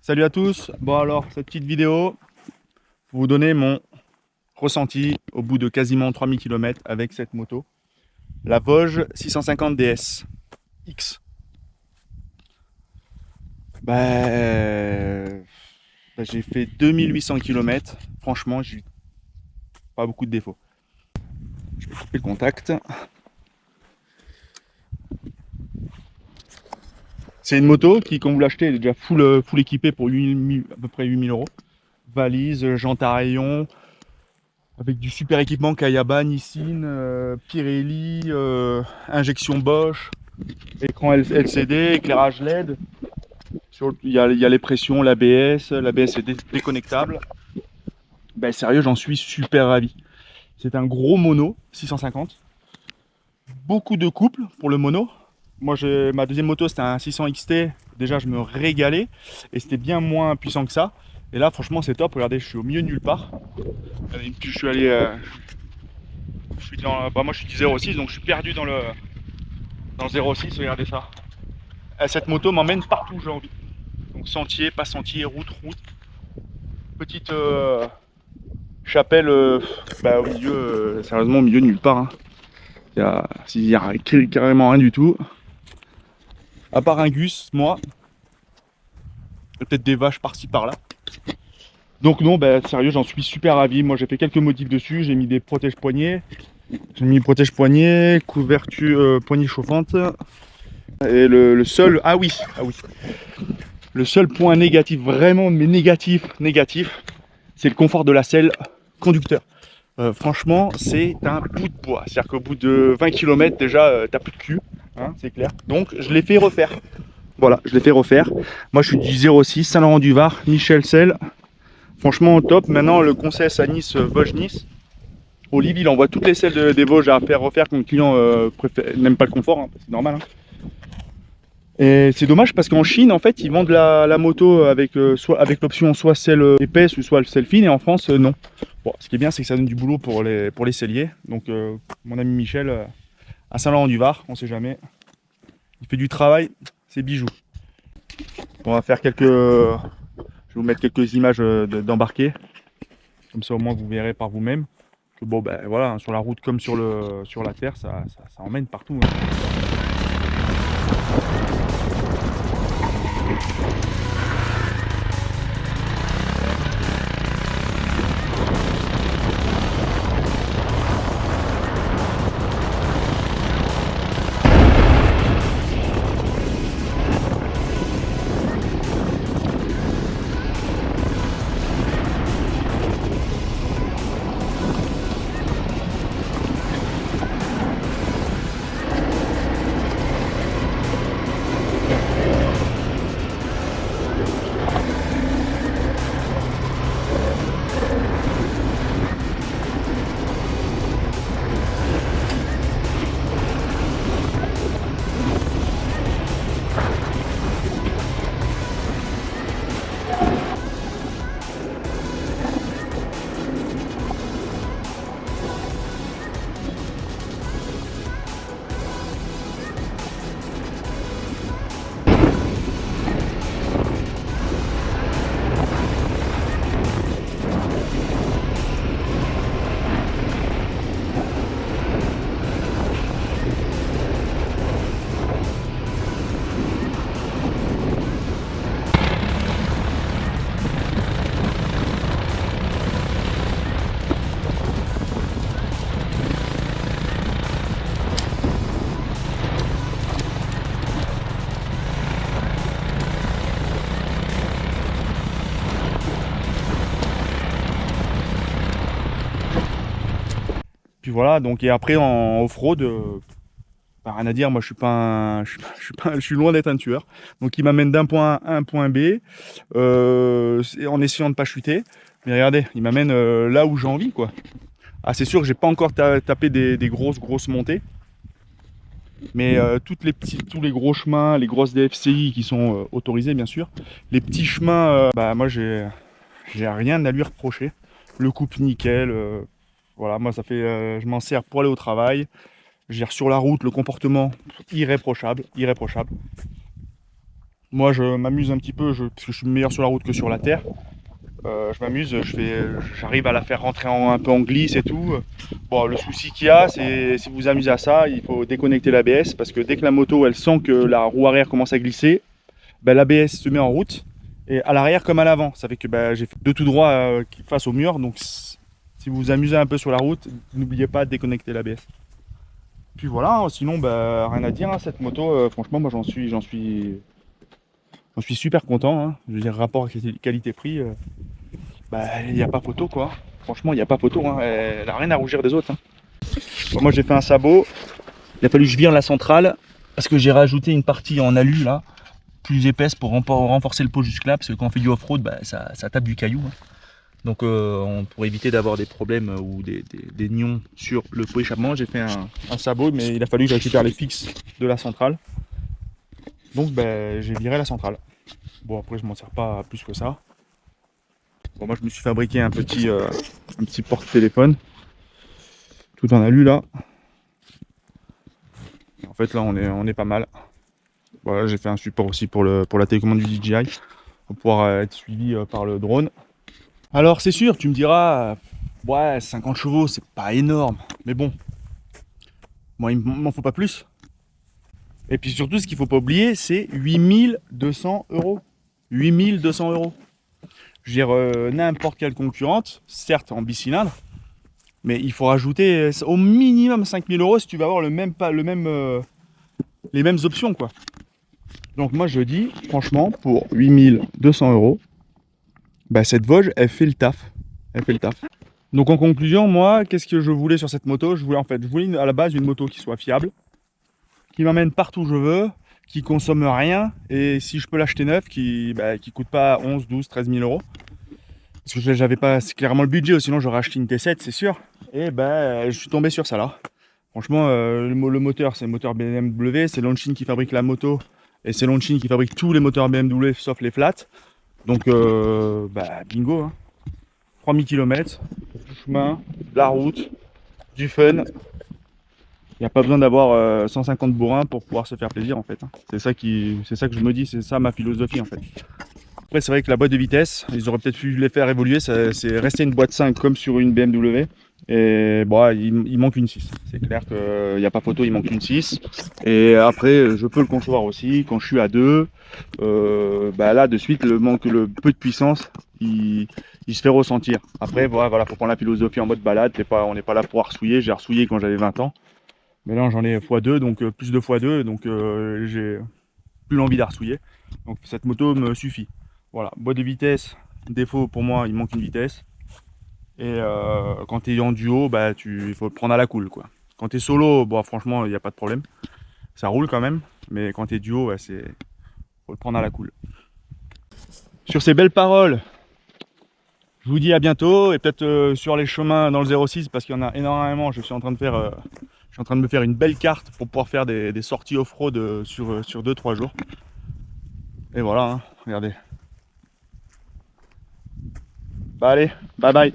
Salut à tous. Bon alors, cette petite vidéo pour vous donner mon ressenti au bout de quasiment 3000 km avec cette moto. La Vosges 650 DS X. J'ai fait 2800 km. Franchement, j'ai eu pas beaucoup de défauts. Je vais couper le contact. C'est une moto qui, quand vous l'achetez, elle est déjà full équipée pour 8000, à peu près 8000 euros. Valise, jantes à rayons, avec du super équipement Kayaba, Nissin, Pirelli, injection Bosch, écran LCD, éclairage LED. Il y a les pressions, l'ABS est déconnectable. Ben, sérieux, j'en suis super ravi. C'est un gros mono, 650. Beaucoup de couple pour le mono. Moi, ma deuxième moto, c'était un 600 XT. Déjà, je me régalais. Et c'était bien moins puissant que ça. Et là, franchement, c'est top. Regardez, je suis au milieu de nulle part. Je suis allé... moi, je suis du 06, donc je suis perdu dans le 06. Regardez ça. Cette moto m'emmène partout où j'ai envie. Donc sentier, pas sentier, route. Petite chapelle au milieu, sérieusement au milieu de nulle part. Hein. Il y a carrément rien du tout. À part un gus, moi. Peut-être des vaches par-ci par-là. Donc non, sérieux, j'en suis super ravi. Moi j'ai fait quelques modifs dessus, j'ai mis des protèges poignets. J'ai mis protège poignet, couverture poignée chauffante. Et le seul. Ah oui. Le seul point négatif, vraiment, mais négatif, c'est le confort de la selle conducteur. Franchement, c'est un bout de bois. C'est-à-dire qu'au bout de 20 km, déjà, t'as plus de cul, hein, c'est clair. Donc, je l'ai fait refaire. Voilà, je l'ai fait refaire. Moi, je suis du 06, Saint-Laurent-du-Var, Michel Selle. Franchement, au top. Maintenant, le concesse à Nice, Vosges-Nice. Olive, il envoie toutes les selles des Vosges à faire refaire quand le client n'aime pas le confort, hein, c'est normal. Hein. Et c'est dommage parce qu'en Chine, en fait, ils vendent la moto avec, soit avec l'option soit selle épaisse ou soit selle fine, et en France, non. Bon, ce qui est bien, c'est que ça donne du boulot pour les selliers. Donc, mon ami Michel, à Saint-Laurent-du-Var, on sait jamais, il fait du travail, c'est bijoux. On va faire quelques... je vais vous mettre quelques images d'embarquer. Comme ça, au moins, vous verrez par vous-même. Que bon, voilà, sur la route comme sur la terre, ça emmène partout. Hein. Puis voilà, donc et après en off-road, rien à dire, moi je suis pas je suis loin d'être un tueur. Donc il m'amène d'un point A à un point B, en essayant de pas chuter. Mais regardez, il m'amène là où j'ai envie, quoi. Ah, c'est sûr que j'ai pas encore tapé des grosses montées. Mais tous les gros chemins, les grosses DFCI qui sont autorisées bien sûr, les petits chemins, moi j'ai rien à lui reprocher. Le coupe nickel, voilà, moi ça fait, je m'en sers pour aller au travail. Je veux dire, sur la route, le comportement irréprochable. Moi je m'amuse un petit peu, parce que je suis meilleur sur la route que sur la terre. Je m'amuse, j'arrive à la faire rentrer un peu en glisse et tout. Bon, le souci qu'il y a, c'est si vous vous amusez à ça, il faut déconnecter l'ABS parce que dès que la moto elle sent que la roue arrière commence à glisser, ben, l'ABS se met en route et à l'arrière comme à l'avant. Ça fait que ben, j'ai fait de tout droit face au mur. Donc si vous vous amusez un peu sur la route, n'oubliez pas de déconnecter l'ABS. Puis voilà, hein, sinon ben, rien à dire. Hein, cette moto, franchement, moi j'en suis super content. Hein. Je veux dire, rapport qualité-prix. Bah, il n'y a pas photo quoi. Franchement, il n'y a pas photo. Hein. Elle n'a rien à rougir des autres. Hein. Bon, moi, j'ai fait un sabot. Il a fallu que je vire la centrale parce que j'ai rajouté une partie en alu là, plus épaisse pour renforcer le pot jusque-là. Parce que quand on fait du off-road, bah, ça tape du caillou. Hein. Donc, pour éviter d'avoir des problèmes ou des nions sur le pot échappement, j'ai fait un sabot, mais il a fallu que je récupère les fixes de la centrale. Donc, bah, j'ai viré la centrale. Bon, après, je m'en sers pas plus que ça. Bon, moi je me suis fabriqué un petit porte-téléphone tout en alu là. En fait là on est pas mal. Voilà, j'ai fait un support aussi pour la télécommande du DJI pour pouvoir être suivi par le drone. Alors c'est sûr, tu me diras, ouais 50 chevaux c'est pas énorme, mais bon, moi il m'en faut pas plus. Et puis surtout ce qu'il faut pas oublier c'est 8200 euros. 8200 euros. Je veux dire, n'importe quelle concurrente, certes en bicylindre, mais il faut rajouter au minimum 5000 euros si tu vas avoir les mêmes options quoi. Donc moi je dis franchement pour 8200 euros, bah, cette Vosges elle fait le taf. Elle fait le taf. Donc en conclusion, moi qu'est-ce que je voulais sur cette moto? Je voulais à la base une moto qui soit fiable, qui m'emmène partout où je veux, qui consomme rien, et si je peux l'acheter neuf, qui coûte pas 11, 12, 13 000 euros. Parce que j'avais pas clairement le budget, sinon j'aurais acheté une T7 c'est sûr. Et ben je suis tombé sur ça là. Franchement le moteur c'est le moteur BMW, c'est Longines qui fabrique la moto et c'est Longines qui fabrique tous les moteurs BMW sauf les flats. Donc bingo hein. 3000 km, du chemin, de la route, du fun. Il n'y a pas besoin d'avoir 150 bourrins pour pouvoir se faire plaisir en fait. Hein. C'est ça que je me dis, c'est ça ma philosophie en fait. Après c'est vrai que la boîte de vitesse, ils auraient peut-être pu les faire évoluer, c'est resté une boîte 5 comme sur une BMW. Et bon, il manque une 6. C'est clair qu'il n'y a pas photo, il manque une 6. Et après, je peux le concevoir aussi. Quand je suis à 2, là de suite, le peu de puissance, il se fait ressentir. Après, voilà, faut prendre la philosophie en mode balade. On n'est pas là pour arsouiller. J'ai arsouillé quand j'avais 20 ans. Mais là, j'en ai x2, donc plus de x2. Donc j'ai plus l'envie d'arsouiller. Donc cette moto me suffit. Voilà, boîte de vitesse, défaut pour moi, il manque une vitesse. Et quand tu es en duo, il faut le prendre à la cool quoi. Quand tu es solo, franchement, il n'y a pas de problème. Ça roule quand même, mais quand tu es duo, faut le prendre à la cool. Sur ces belles paroles, je vous dis à bientôt et peut-être sur les chemins dans le 06 parce qu'il y en a énormément. Je suis en train de me faire une belle carte pour pouvoir faire des sorties off-road sur 2-3 jours. Et voilà, hein, regardez. Allez, bye bye.